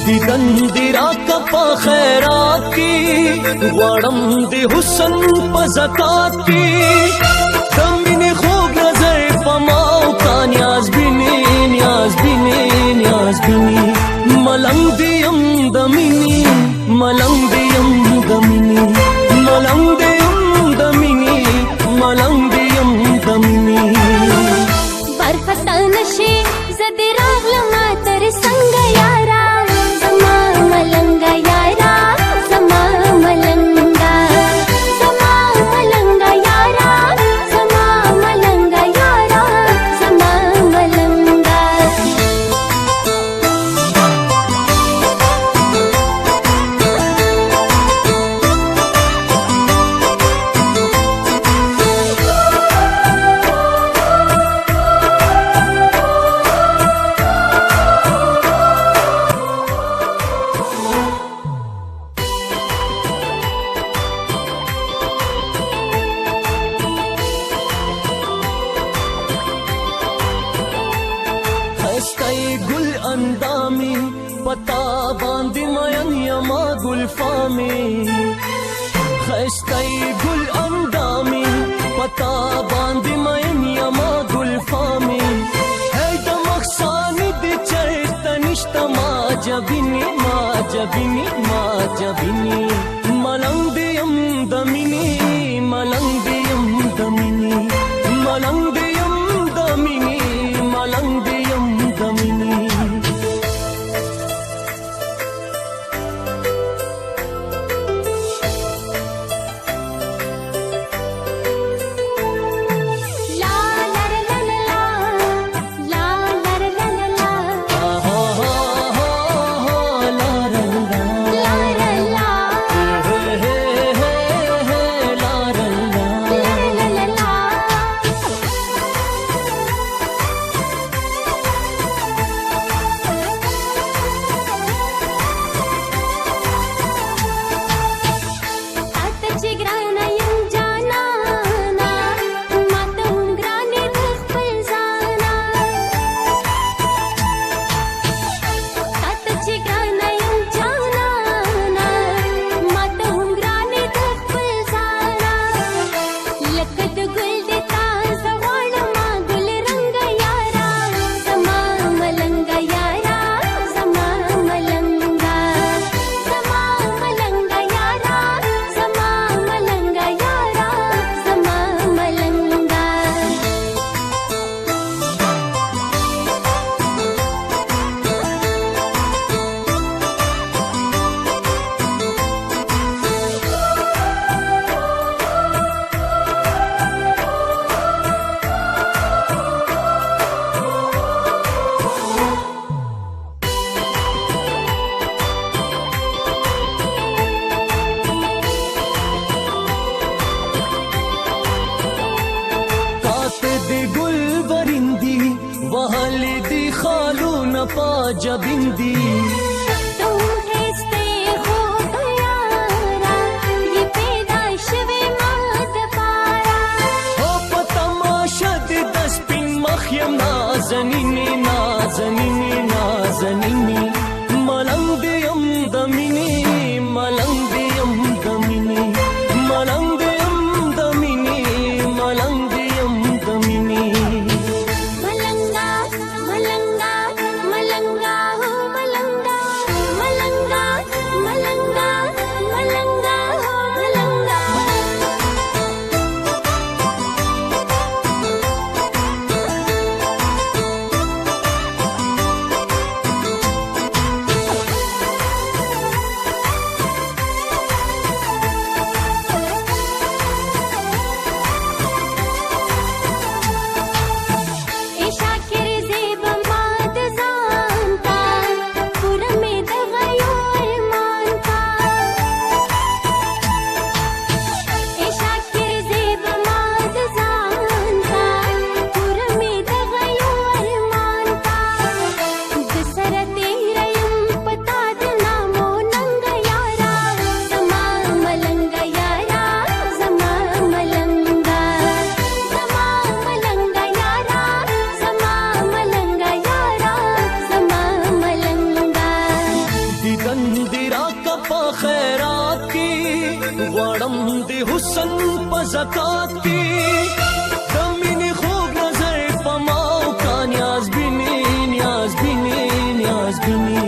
دیدن دی راکا پا خیرات کی غوارم دی حسن پا زکات کی دمینی خوب نظر پا ماو کا نیاز بینی نیاز بینی نیاز بینی ملنگ دیم دمینی ملنگ دیم دمینی ملنگ دیم دمینی ملنگ دیم دمینی برخطا نشي زد راغلما تر څنګ یارا زما ملنګ یارا زما ملنګ زما ملنګ یارا زما ملنګ یارا زما ملنګ خستای گل اندامی پتا باندې مین یما گل فامی خستای گل اندامی پتا باندې مین یما گل فامی ہے د مخسانی د چرته نشتا ما جبینی ما جبینی ما جبینی ملنگ دیم دمینی ملنگ دیم دمینی ملنگ دیم دمینی ملنگ دیم دمینی वहली दी खालू न पा जबिंदी तुम हंसते हो यारा ये पैदाइश वे माद पारा हो पतमाशा दे दस पिन मखयम नाज़नीनी नाज़नीनी नाज़नीनी मलंग दियम दमिनी मलंग दियम दमिनी मलंग दियम दमिनी मलंग दियम दमिनी मलंगा मलंगा मलंगा हो मलंगा حسن په زکات کې د مینې خوږ نظر په ما او کا نیاز بینی نیاز بینی نیاز بینی